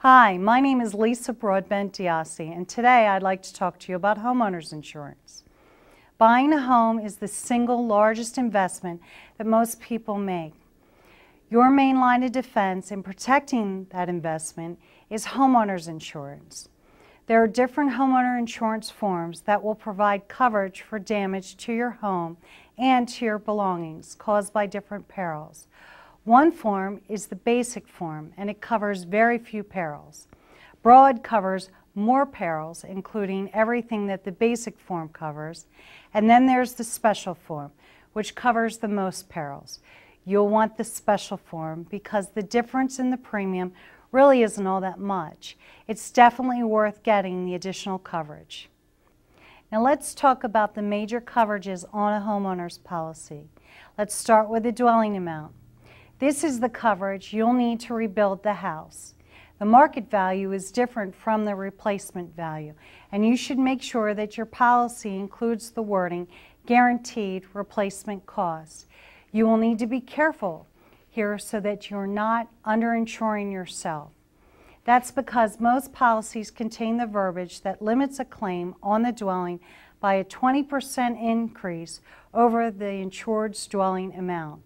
Hi, my name is Lisa Broadbent-Diassi, and today I'd like to talk to you about homeowners insurance. Buying a home is the single largest investment that most people make. Your main line of defense in protecting that investment is homeowners insurance. There are different homeowner insurance forms that will provide coverage for damage to your home and to your belongings caused by different perils. One form is the basic form, and it covers very few perils. Broad covers more perils, including everything that the basic form covers. And then there's the special form, which covers the most perils. You'll want the special form because the difference in the premium really isn't all that much. It's definitely worth getting the additional coverage. Now let's talk about the major coverages on a homeowner's policy. Let's start with the dwelling amount. This is the coverage you'll need to rebuild the house. The market value is different from the replacement value, and you should make sure that your policy includes the wording guaranteed replacement cost. You will need to be careful here so that you're not underinsuring yourself. That's because most policies contain the verbiage that limits a claim on the dwelling by a 20% increase over the insured's dwelling amount.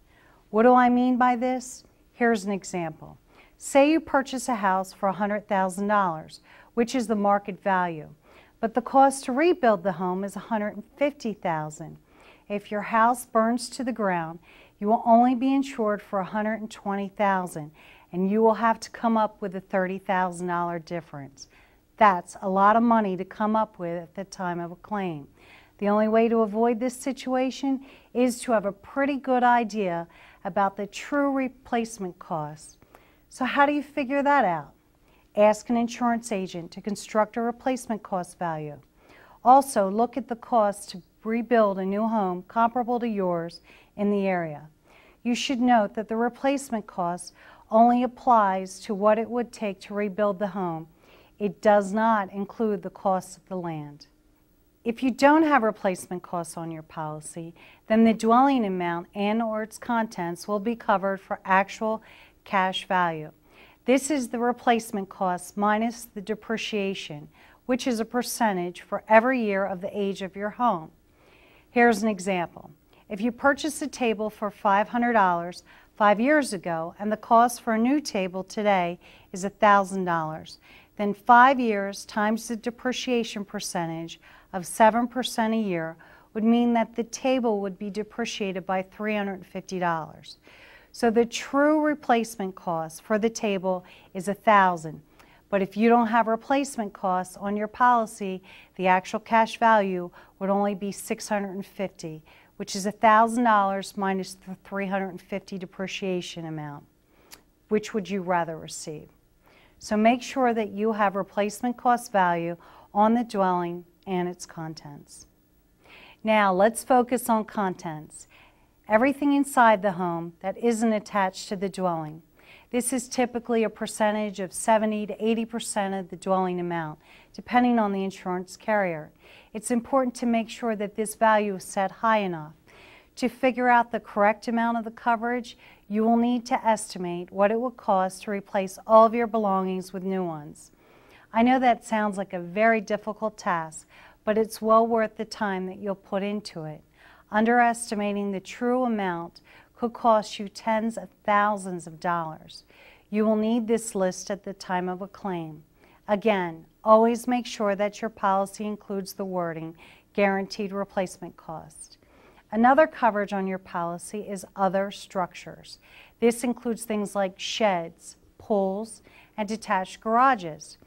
What do I mean by this? Here's an example. Say you purchase a house for $100,000, which is the market value, but the cost to rebuild the home is $150,000. If your house burns to the ground, you will only be insured for $120,000, and you will have to come up with a $30,000 difference. That's a lot of money to come up with at the time of a claim. The only way to avoid this situation is to have a pretty good idea about the true replacement cost. So how do you figure that out? Ask an insurance agent to construct a replacement cost value. Also, look at the cost to rebuild a new home comparable to yours in the area. You should note that the replacement cost only applies to what it would take to rebuild the home. It does not include the cost of the land. If you don't have replacement costs on your policy, then the dwelling amount and/or its contents will be covered for actual cash value. This is the replacement cost minus the depreciation, which is a percentage for every year of the age of your home. Here's an example. If you purchased a table for $500 5 years ago and the cost for a new table today is $1,000, then 5 years times the depreciation percentage of 7% a year would mean that the table would be depreciated by $350. So the true replacement cost for the table is $1,000. But if you don't have replacement costs on your policy, the actual cash value would only be $650, which is $1,000 minus the $350 depreciation amount. Which would you rather receive? So make sure that you have replacement cost value on the dwelling and its contents. Now let's focus on contents. Everything inside the home that isn't attached to the dwelling. This is typically a percentage of 70 to 80% of the dwelling amount, depending on the insurance carrier. It's important to make sure that this value is set high enough. To figure out the correct amount of the coverage, you will need to estimate what it would cost to replace all of your belongings with new ones. I know that sounds like a very difficult task, but it's well worth the time that you'll put into it. Underestimating the true amount could cost you tens of thousands of dollars. You will need this list at the time of a claim. Again, always make sure that your policy includes the wording guaranteed replacement cost. Another coverage on your policy is other structures. This includes things like sheds, pools, and detached garages.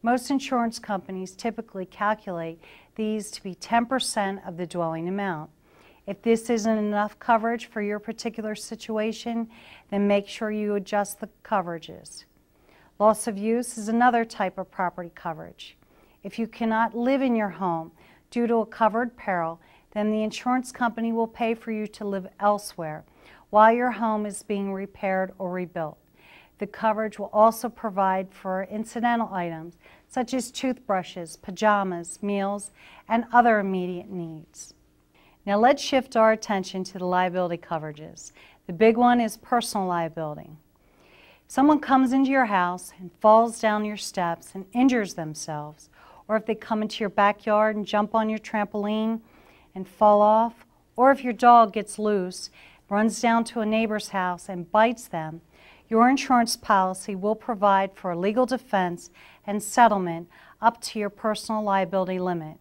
Most insurance companies typically calculate these to be 10% of the dwelling amount. If this isn't enough coverage for your particular situation, then make sure you adjust the coverages. Loss of use is another type of property coverage. If you cannot live in your home due to a covered peril, then the insurance company will pay for you to live elsewhere while your home is being repaired or rebuilt. The coverage will also provide for incidental items such as toothbrushes, pajamas, meals, and other immediate needs. Now let's shift our attention to the liability coverages. The big one is personal liability. someone comes into your house and falls down your steps and injures themselves, or if they come into your backyard and jump on your trampoline and fall off, or if your dog gets loose, runs down to a neighbor's house and bites them, your insurance policy will provide for a legal defense and settlement up to your personal liability limit.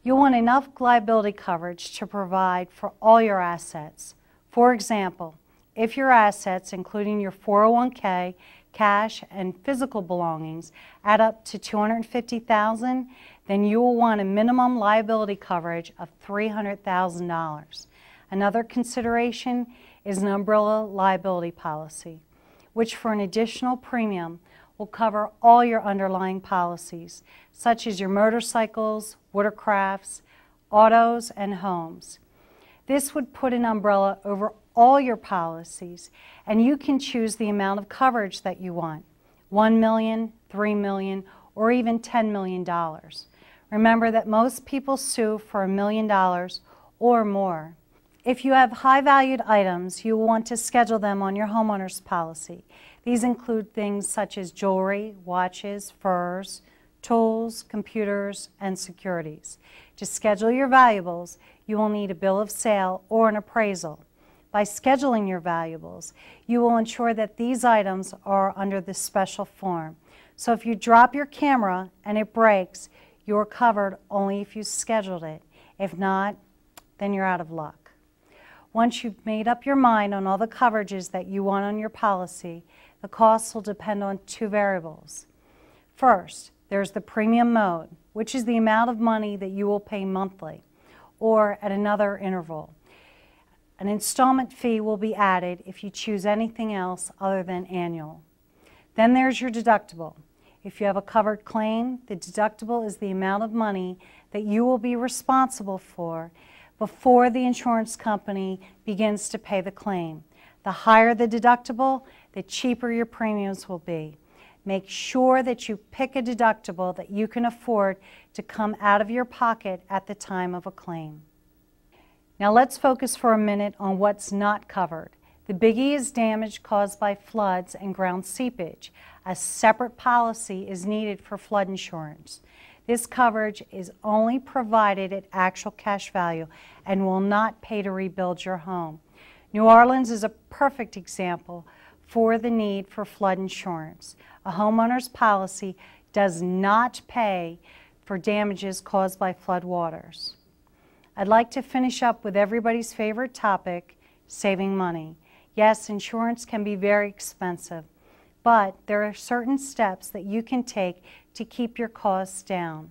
You'll want enough liability coverage to provide for all your assets. For example, if your assets, including your 401k, cash, and physical belongings, add up to $250,000, then you will want a minimum liability coverage of $300,000. Another consideration is an umbrella liability policy, which for an additional premium will cover all your underlying policies, such as your motorcycles, watercrafts, autos, and homes. This would put an umbrella over all your policies, and you can choose the amount of coverage that you want, $1 million, $3 million, or even $10 million. Remember that most people sue for $1 million or more. If you have high-valued items, you will want to schedule them on your homeowner's policy. These include things such as jewelry, watches, furs, tools, computers, and securities. To schedule your valuables, you will need a bill of sale or an appraisal. By scheduling your valuables, you will ensure that these items are under this special form. So if you drop your camera and it breaks, you're covered only if you scheduled it. If not, then you're out of luck. Once you've made up your mind on all the coverages that you want on your policy, the costs will depend on two variables. First, there's the premium mode, which is the amount of money that you will pay monthly or at another interval. An installment fee will be added if you choose anything else other than annual. Then there's your deductible. If you have a covered claim, the deductible is the amount of money that you will be responsible for before the insurance company begins to pay the claim. The higher the deductible, the cheaper your premiums will be. Make sure that you pick a deductible that you can afford to come out of your pocket at the time of a claim. Now let's focus for a minute on what's not covered. The biggie is damage caused by floods and ground seepage. A separate policy is needed for flood insurance. This coverage is only provided at actual cash value and will not pay to rebuild your home. New Orleans is a perfect example for the need for flood insurance. A homeowner's policy does not pay for damages caused by flood waters. I'd like to finish up with everybody's favorite topic, saving money. Yes, insurance can be very expensive, but there are certain steps that you can take to keep your costs down.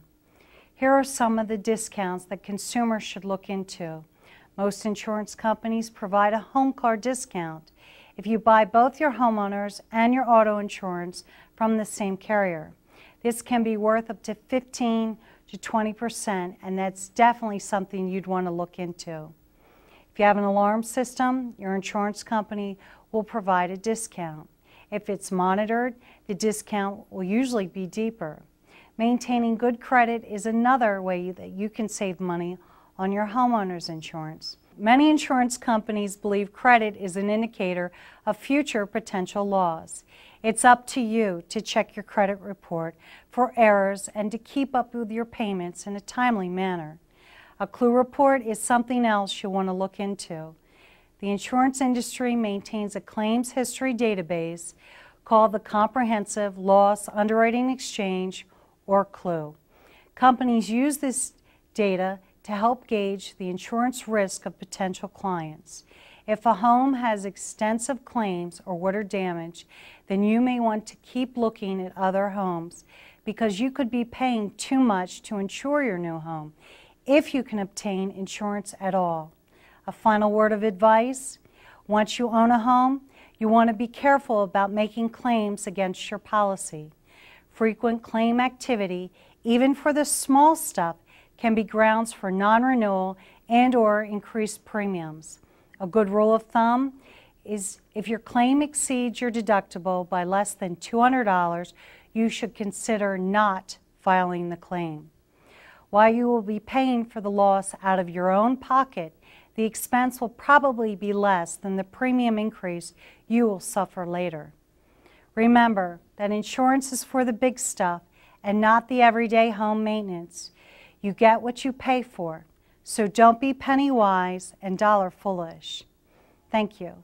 Here are some of the discounts that consumers should look into. Most insurance companies provide a home car discount if you buy both your homeowners and your auto insurance from the same carrier. This can be worth up to 15 to 20%, and that's definitely something you'd want to look into. If you have an alarm system, your insurance company will provide a discount. If it's monitored, the discount will usually be deeper. Maintaining good credit is another way that you can save money on your homeowner's insurance. Many insurance companies believe credit is an indicator of future potential loss. It's up to you to check your credit report for errors and to keep up with your payments in a timely manner. A clue report is something else you'll want to look into. The insurance industry maintains a claims history database called the Comprehensive Loss Underwriting Exchange, or CLUE. Companies use this data to help gauge the insurance risk of potential clients. If a home has extensive claims or water damage, then you may want to keep looking at other homes because you could be paying too much to insure your new home, if you can obtain insurance at all. A final word of advice: once you own a home, you want to be careful about making claims against your policy. Frequent claim activity, even for the small stuff, can be grounds for non-renewal and/or increased premiums. A good rule of thumb is if your claim exceeds your deductible by less than $200, you should consider not filing the claim. While you will be paying for the loss out of your own pocket, the expense will probably be less than the premium increase you will suffer later. Remember that insurance is for the big stuff and not the everyday home maintenance. You get what you pay for, so don't be penny wise and dollar foolish. Thank you.